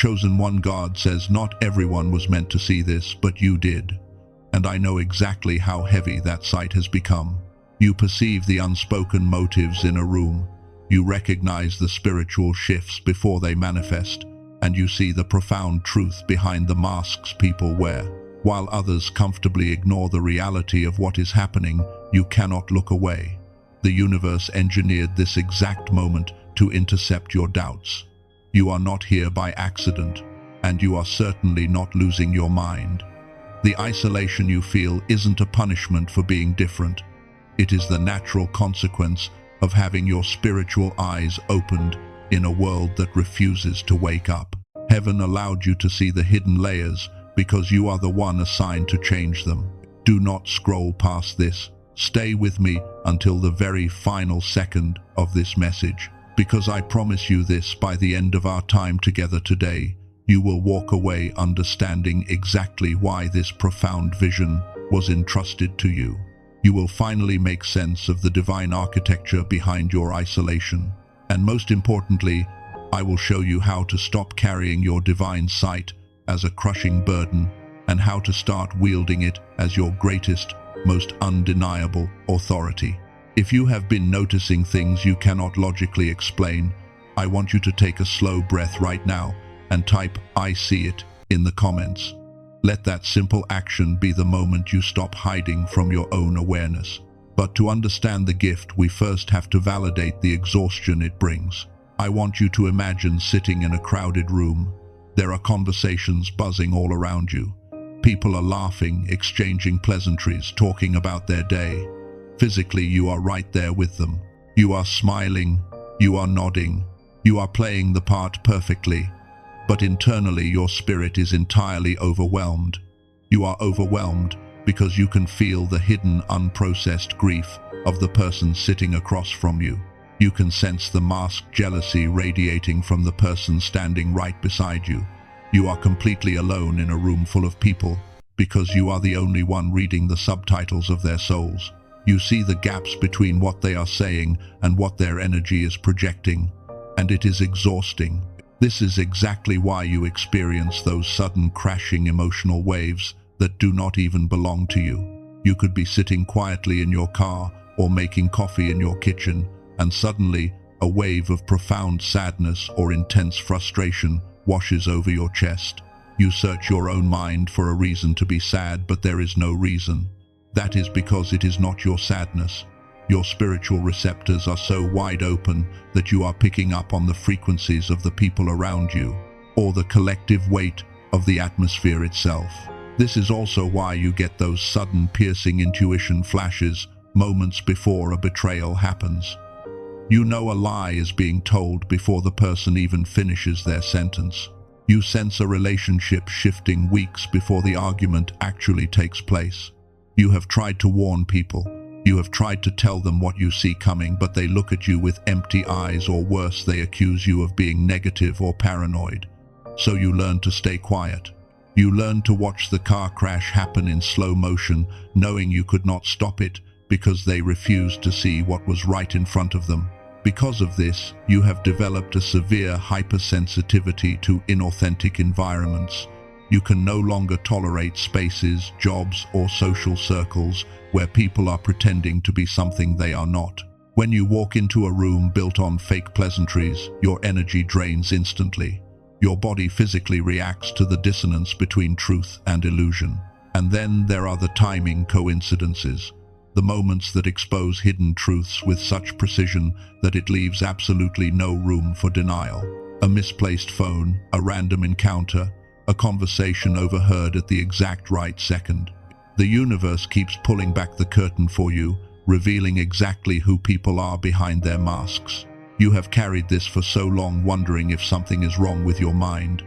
Chosen one, God says, not everyone was meant to see this, but you did. And I know exactly how heavy that sight has become. You perceive the unspoken motives in a room. You recognize the spiritual shifts before they manifest, and you see the profound truth behind the masks people wear. While others comfortably ignore the reality of what is happening, you cannot look away. The universe engineered this exact moment to intercept your doubts. You are not here by accident, and you are certainly not losing your mind. The isolation you feel isn't a punishment for being different. It is the natural consequence of having your spiritual eyes opened in a world that refuses to wake up. Heaven allowed you to see the hidden layers because you are the one assigned to change them. Do not scroll past this. Stay with me until the very final second of this message, because I promise you this: by the end of our time together today, you will walk away understanding exactly why this profound vision was entrusted to you. You will finally make sense of the divine architecture behind your isolation. And most importantly, I will show you how to stop carrying your divine sight as a crushing burden and how to start wielding it as your greatest, most undeniable authority. If you have been noticing things you cannot logically explain, I want you to take a slow breath right now and type "I see it" in the comments. Let that simple action be the moment you stop hiding from your own awareness. But to understand the gift, we first have to validate the exhaustion it brings. I want you to imagine sitting in a crowded room. There are conversations buzzing all around you. People are laughing, exchanging pleasantries, talking about their day. Physically, you are right there with them. You are smiling, you are nodding, you are playing the part perfectly. But internally, your spirit is entirely overwhelmed. You are overwhelmed because you can feel the hidden, unprocessed grief of the person sitting across from you. You can sense the masked jealousy radiating from the person standing right beside you. You are completely alone in a room full of people because you are the only one reading the subtitles of their souls. You see the gaps between what they are saying and what their energy is projecting, and it is exhausting. This is exactly why you experience those sudden crashing emotional waves that do not even belong to you. You could be sitting quietly in your car or making coffee in your kitchen, and suddenly a wave of profound sadness or intense frustration washes over your chest. You search your own mind for a reason to be sad, but there is no reason. That is because it is not your sadness. Your spiritual receptors are so wide open that you are picking up on the frequencies of the people around you, or the collective weight of the atmosphere itself. This is also why you get those sudden piercing intuition flashes moments before a betrayal happens. You know a lie is being told before the person even finishes their sentence. You sense a relationship shifting weeks before the argument actually takes place. You have tried to warn people. You have tried to tell them what you see coming, but they look at you with empty eyes, or worse, they accuse you of being negative or paranoid. So you learn to stay quiet. You learn to watch the car crash happen in slow motion, knowing you could not stop it because they refused to see what was right in front of them. Because of this, you have developed a severe hypersensitivity to inauthentic environments. You can no longer tolerate spaces, jobs, or social circles where people are pretending to be something they are not. When you walk into a room built on fake pleasantries, your energy drains instantly. Your body physically reacts to the dissonance between truth and illusion. And then there are the timing coincidences, the moments that expose hidden truths with such precision that it leaves absolutely no room for denial. A misplaced phone, a random encounter, a conversation overheard at the exact right second. The universe keeps pulling back the curtain for you, revealing exactly who people are behind their masks. You have carried this for so long, wondering if something is wrong with your mind.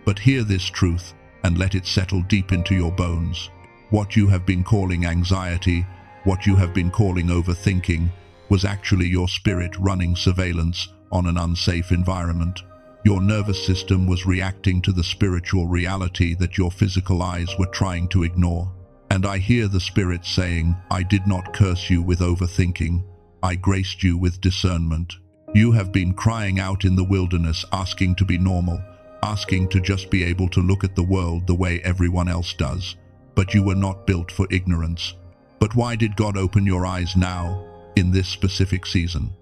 But hear this truth and let it settle deep into your bones. What you have been calling anxiety, what you have been calling overthinking, was actually your spirit running surveillance on an unsafe environment. Your nervous system was reacting to the spiritual reality that your physical eyes were trying to ignore. And I hear the spirit saying, "I did not curse you with overthinking. I graced you with discernment." You have been crying out in the wilderness, asking to be normal, asking to just be able to look at the world the way everyone else does. But you were not built for ignorance. But why did God open your eyes now, in this specific season?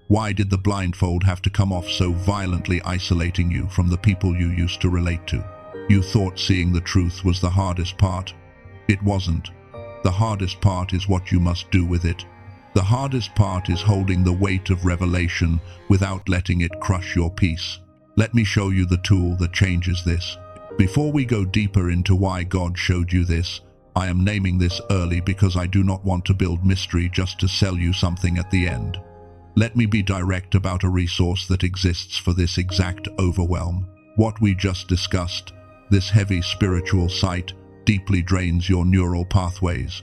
Why did the blindfold have to come off so violently, isolating you from the people you used to relate to? You thought seeing the truth was the hardest part. It wasn't. The hardest part is what you must do with it. The hardest part is holding the weight of revelation without letting it crush your peace. Let me show you the tool that changes this. Before we go deeper into why God showed you this, I am naming this early because I do not want to build mystery just to sell you something at the end. Let me be direct about a resource that exists for this exact overwhelm. What we just discussed, this heavy spiritual sight, deeply drains your neural pathways.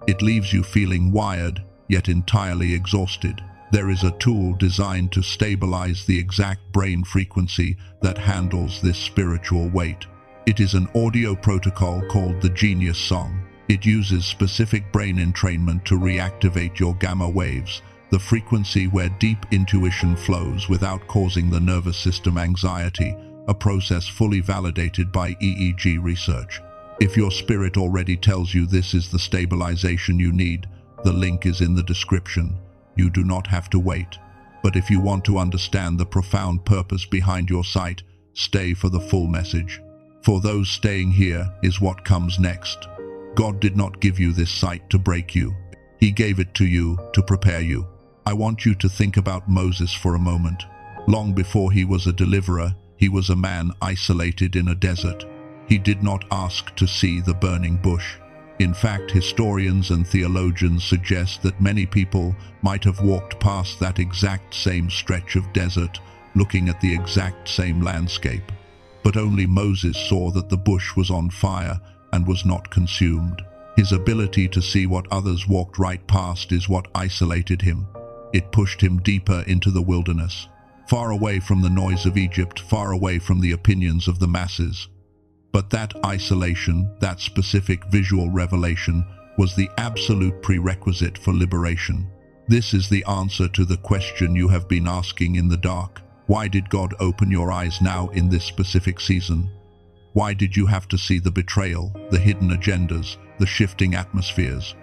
It leaves you feeling wired, yet entirely exhausted. There is a tool designed to stabilize the exact brain frequency that handles this spiritual weight. It is an audio protocol called the Genius Song. It uses specific brain entrainment to reactivate your gamma waves, the frequency where deep intuition flows without causing the nervous system anxiety, a process fully validated by EEG research. If your spirit already tells you this is the stabilization you need, the link is in the description. You do not have to wait. But if you want to understand the profound purpose behind your sight, stay for the full message. For those staying here is what comes next. God did not give you this sight to break you. He gave it to you to prepare you. I want you to think about Moses for a moment. Long before he was a deliverer, he was a man isolated in a desert. He did not ask to see the burning bush. In fact, historians and theologians suggest that many people might have walked past that exact same stretch of desert, looking at the exact same landscape. But only Moses saw that the bush was on fire and was not consumed. His ability to see what others walked right past is what isolated him. It pushed him deeper into the wilderness, far away from the noise of Egypt, far away from the opinions of the masses. But that isolation, that specific visual revelation, was the absolute prerequisite for liberation. This is the answer to the question you have been asking in the dark. Why did God open your eyes now in this specific season? Why did you have to see the betrayal, the hidden agendas, the shifting atmospheres?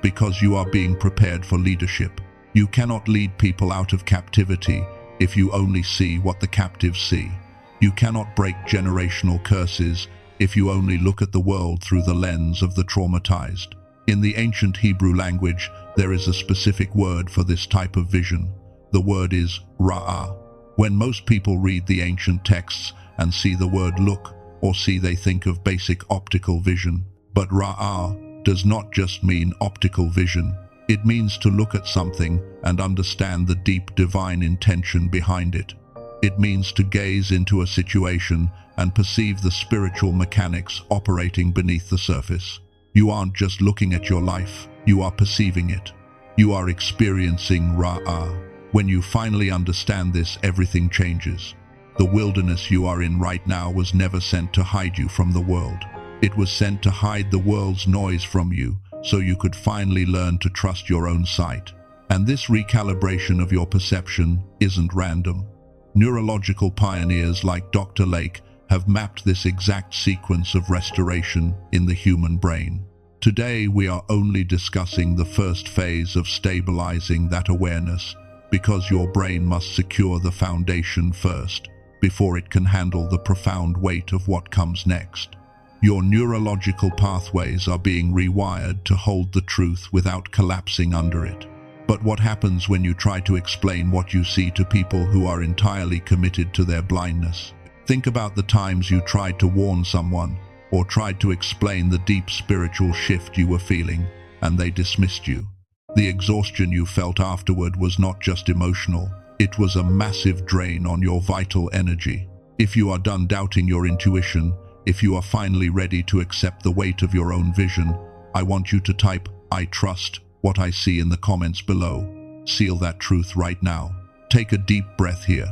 Because you are being prepared for leadership. You cannot lead people out of captivity if you only see what the captives see. You cannot break generational curses if you only look at the world through the lens of the traumatized. In the ancient Hebrew language, there is a specific word for this type of vision. The word is ra'ah. When most people read the ancient texts and see the word look or see, they think of basic optical vision. But ra'ah does not just mean optical vision. It means to look at something and understand the deep divine intention behind it. It means to gaze into a situation and perceive the spiritual mechanics operating beneath the surface. You aren't just looking at your life, you are perceiving it. You are experiencing Ra'ah. When you finally understand this, everything changes. The wilderness you are in right now was never sent to hide you from the world. It was sent to hide the world's noise from you, so you could finally learn to trust your own sight. And this recalibration of your perception isn't random. Neurological pioneers like Dr. Lake have mapped this exact sequence of restoration in the human brain. Today, we are only discussing the first phase of stabilizing that awareness, because your brain must secure the foundation first, before it can handle the profound weight of what comes next. Your neurological pathways are being rewired to hold the truth without collapsing under it. But what happens when you try to explain what you see to people who are entirely committed to their blindness? Think about the times you tried to warn someone, or tried to explain the deep spiritual shift you were feeling, and they dismissed you. The exhaustion you felt afterward was not just emotional, it was a massive drain on your vital energy. If you are done doubting your intuition, if you are finally ready to accept the weight of your own vision, I want you to type, "I trust what I see" in the comments below. Seal that truth right now. Take a deep breath here,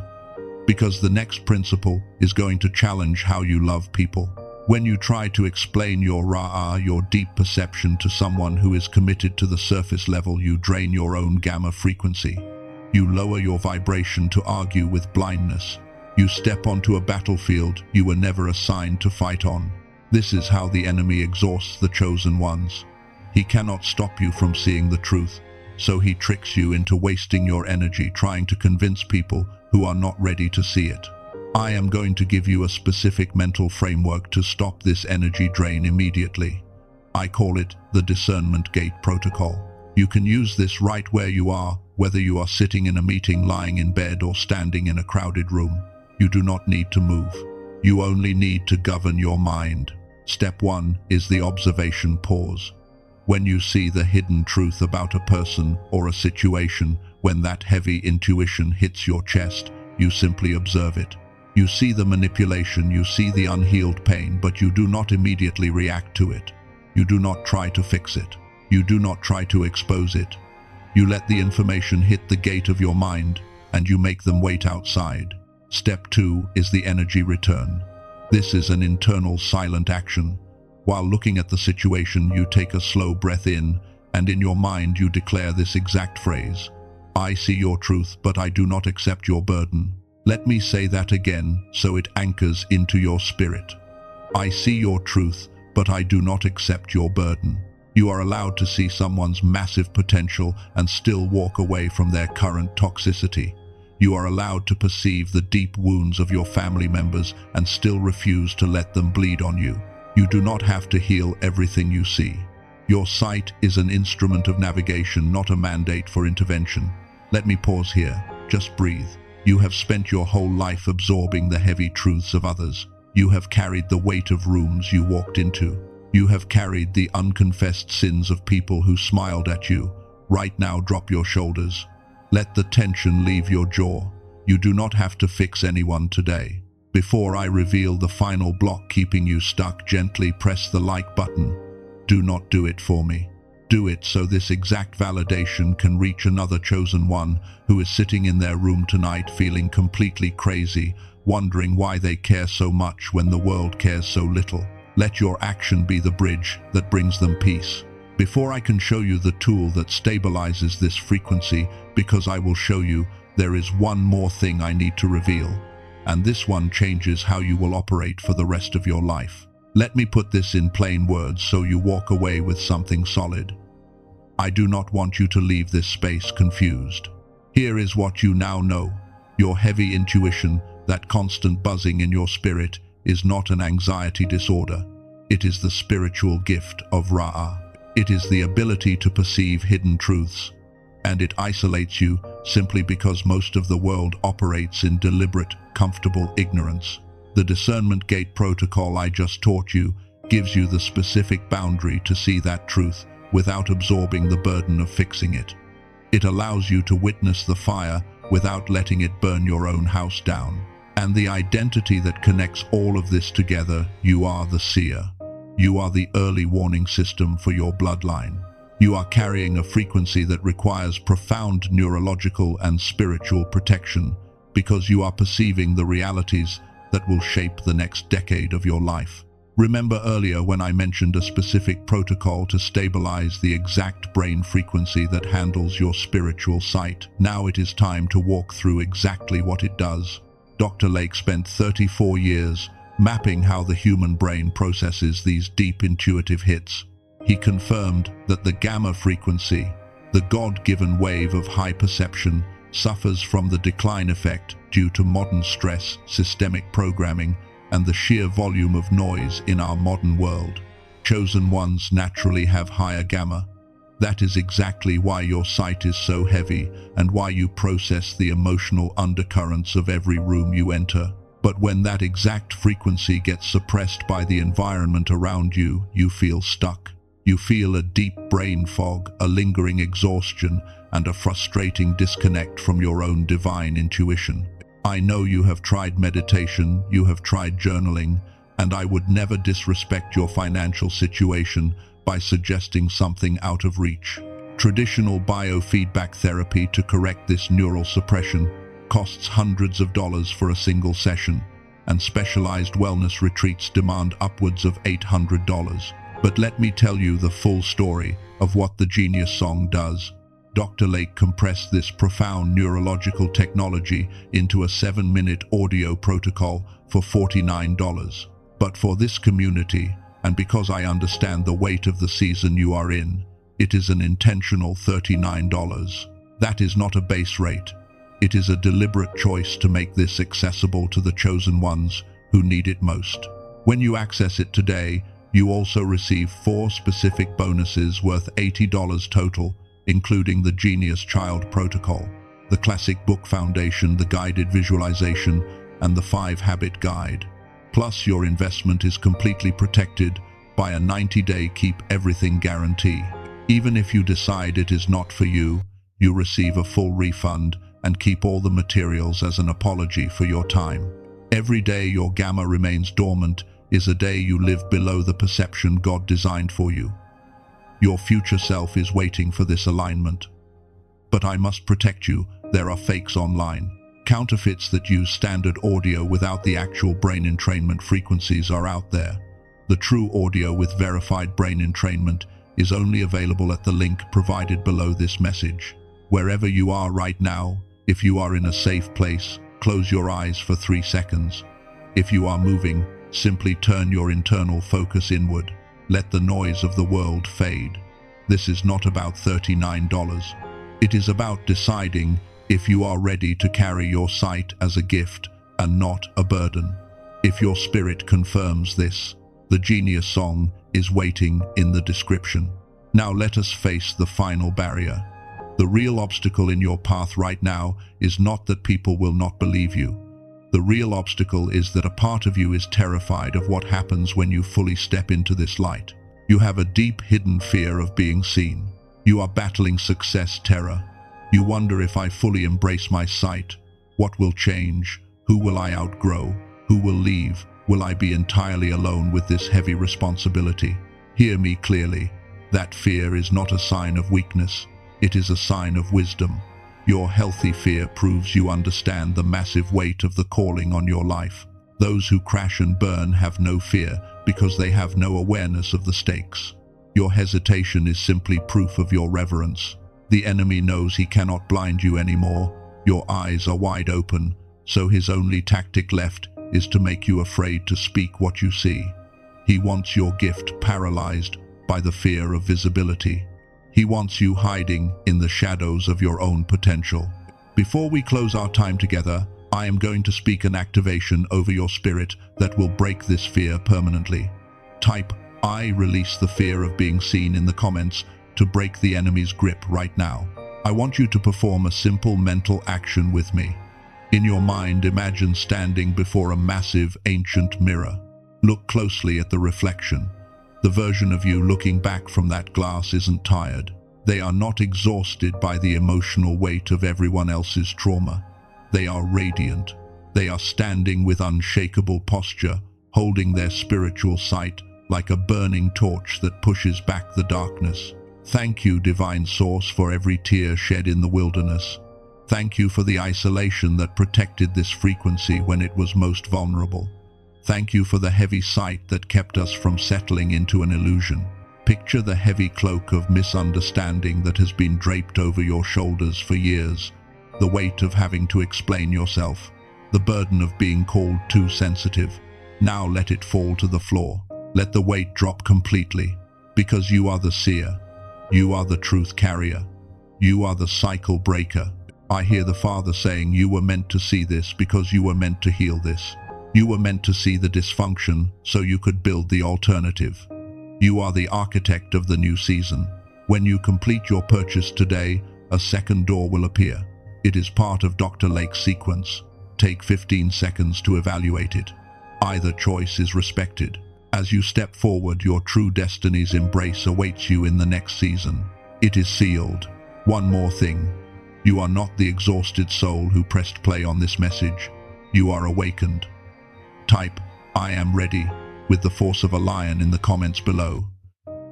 because the next principle is going to challenge how you love people. When you try to explain your Ra'ah, your deep perception, to someone who is committed to the surface level, you drain your own gamma frequency. You lower your vibration to argue with blindness. You step onto a battlefield you were never assigned to fight on. This is how the enemy exhausts the chosen ones. He cannot stop you from seeing the truth, so he tricks you into wasting your energy trying to convince people who are not ready to see it. I am going to give you a specific mental framework to stop this energy drain immediately. I call it the discernment gate protocol. You can use this right where you are, whether you are sitting in a meeting, lying in bed, or standing in a crowded room. You do not need to move. You only need to govern your mind. Step 1 is the observation pause. When you see the hidden truth about a person or a situation, when that heavy intuition hits your chest, you simply observe it. You see the manipulation, you see the unhealed pain, but you do not immediately react to it. You do not try to fix it. You do not try to expose it. You let the information hit the gate of your mind, and you make them wait outside. Step 2 is the energy return. This is an internal silent action. While looking at the situation, you take a slow breath in, and in your mind you declare this exact phrase: I see your truth, but I do not accept your burden. Let me say that again, so it anchors into your spirit. I see your truth, but I do not accept your burden. You are allowed to see someone's massive potential and still walk away from their current toxicity. You are allowed to perceive the deep wounds of your family members and still refuse to let them bleed on you. You do not have to heal everything you see. Your sight is an instrument of navigation, not a mandate for intervention. Let me pause here. Just breathe. You have spent your whole life absorbing the heavy truths of others. You have carried the weight of rooms you walked into. You have carried the unconfessed sins of people who smiled at you. Right now, drop your shoulders. Let the tension leave your jaw. You do not have to fix anyone today. Before I reveal the final block keeping you stuck, gently press the like button. Do not do it for me. Do it so this exact validation can reach another chosen one who is sitting in their room tonight feeling completely crazy, wondering why they care so much when the world cares so little. Let your action be the bridge that brings them peace. Before I can show you the tool that stabilizes this frequency, because I will show you, there is one more thing I need to reveal. And this one changes how you will operate for the rest of your life. Let me put this in plain words so you walk away with something solid. I do not want you to leave this space confused. Here is what you now know. Your heavy intuition, that constant buzzing in your spirit, is not an anxiety disorder. It is the spiritual gift of Ra'ah. It is the ability to perceive hidden truths. And it isolates you simply because most of the world operates in deliberate, comfortable ignorance. The discernment gate protocol I just taught you gives you the specific boundary to see that truth without absorbing the burden of fixing it. It allows you to witness the fire without letting it burn your own house down. And the identity that connects all of this together, you are the seer. You are the early warning system for your bloodline. You are carrying a frequency that requires profound neurological and spiritual protection because you are perceiving the realities that will shape the next decade of your life. Remember earlier when I mentioned a specific protocol to stabilize the exact brain frequency that handles your spiritual sight? Now it is time to walk through exactly what it does. Dr. Lake spent 34 years mapping how the human brain processes these deep intuitive hits. He confirmed that the gamma frequency, the God-given wave of high perception, suffers from the decline effect due to modern stress, systemic programming, and the sheer volume of noise in our modern world. Chosen ones naturally have higher gamma. That is exactly why your sight is so heavy and why you process the emotional undercurrents of every room you enter. But when that exact frequency gets suppressed by the environment around you, you feel stuck. You feel a deep brain fog, a lingering exhaustion, and a frustrating disconnect from your own divine intuition. I know you have tried meditation, you have tried journaling, and I would never disrespect your financial situation by suggesting something out of reach. Traditional biofeedback therapy to correct this neural suppression costs hundreds of dollars for a single session, and specialized wellness retreats demand upwards of $800. But let me tell you the full story of what the Genius Song does. Dr. Lake compressed this profound neurological technology into a 7-minute audio protocol for $49. But for this community, and because I understand the weight of the season you are in, it is an intentional $39. That is not a base rate. It is a deliberate choice to make this accessible to the chosen ones who need it most. When you access it today, you also receive 4 specific bonuses worth $80 total, including the Genius Child Protocol, the Classic Book Foundation, the Guided Visualization, and the 5-Habit Guide. Plus, your investment is completely protected by a 90-day keep everything guarantee. Even if you decide it is not for you, you receive a full refund and keep all the materials as an apology for your time. Every day your gamma remains dormant is a day you live below the perception God designed for you. Your future self is waiting for this alignment. But I must protect you. There are fakes online. Counterfeits that use standard audio without the actual brain entrainment frequencies are out there. The true audio with verified brain entrainment is only available at the link provided below this message. Wherever you are right now, if you are in a safe place, close your eyes for 3 seconds. If you are moving, simply turn your internal focus inward. Let the noise of the world fade. This is not about $39. It is about deciding if you are ready to carry your sight as a gift and not a burden. If your spirit confirms this, the Genius song is waiting in the description. Now let us face the final barrier. The real obstacle in your path right now is not that people will not believe you. The real obstacle is that a part of you is terrified of what happens when you fully step into this light. You have a deep hidden fear of being seen. You are battling success terror. You wonder, if I fully embrace my sight, what will change? Who will I outgrow? Who will leave? Will I be entirely alone with this heavy responsibility? Hear me clearly. That fear is not a sign of weakness. It is a sign of wisdom. Your healthy fear proves you understand the massive weight of the calling on your life. Those who crash and burn have no fear because they have no awareness of the stakes. Your hesitation is simply proof of your reverence. The enemy knows he cannot blind you anymore. Your eyes are wide open, so his only tactic left is to make you afraid to speak what you see. He wants your gift paralyzed by the fear of visibility. He wants you hiding in the shadows of your own potential. Before we close our time together, I am going to speak an activation over your spirit that will break this fear permanently. Type "I release the fear of being seen" in the comments to break the enemy's grip right now. I want you to perform a simple mental action with me. In your mind, imagine standing before a massive, ancient mirror. Look closely at the reflection. The version of you looking back from that glass isn't tired. They are not exhausted by the emotional weight of everyone else's trauma. They are radiant. They are standing with unshakable posture, holding their spiritual sight like a burning torch that pushes back the darkness. Thank you, Divine Source, for every tear shed in the wilderness. Thank you for the isolation that protected this frequency when it was most vulnerable. Thank you for the heavy sight that kept us from settling into an illusion. Picture the heavy cloak of misunderstanding that has been draped over your shoulders for years. The weight of having to explain yourself. The burden of being called too sensitive. Now let it fall to the floor. Let the weight drop completely. Because you are the seer. You are the truth carrier. You are the cycle breaker. I hear the Father saying you were meant to see this because you were meant to heal this. You were meant to see the dysfunction so you could build the alternative. You are the architect of the new season. When you complete your purchase today, a second door will appear. It is part of Dr. Lake's sequence. Take 15 seconds to evaluate it. Either choice is respected. As you step forward, your true destiny's embrace awaits you in the next season. It is sealed. One more thing. You are not the exhausted soul who pressed play on this message. You are awakened. Type "I am ready" with the force of a lion in the comments below.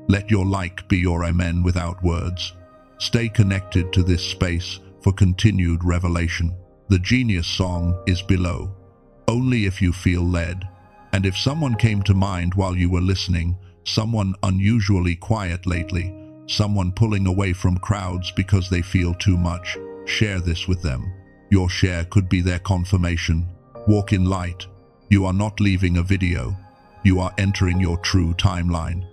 Let your like be your amen without words. Stay connected to this space for continued revelation. The Genius song is below. Only if you feel led. And if someone came to mind while you were listening, someone unusually quiet lately, Someone pulling away from crowds because they feel too much. Share this with them. Your share could be their confirmation. Walk in light. You are not leaving a video. You are entering your true timeline.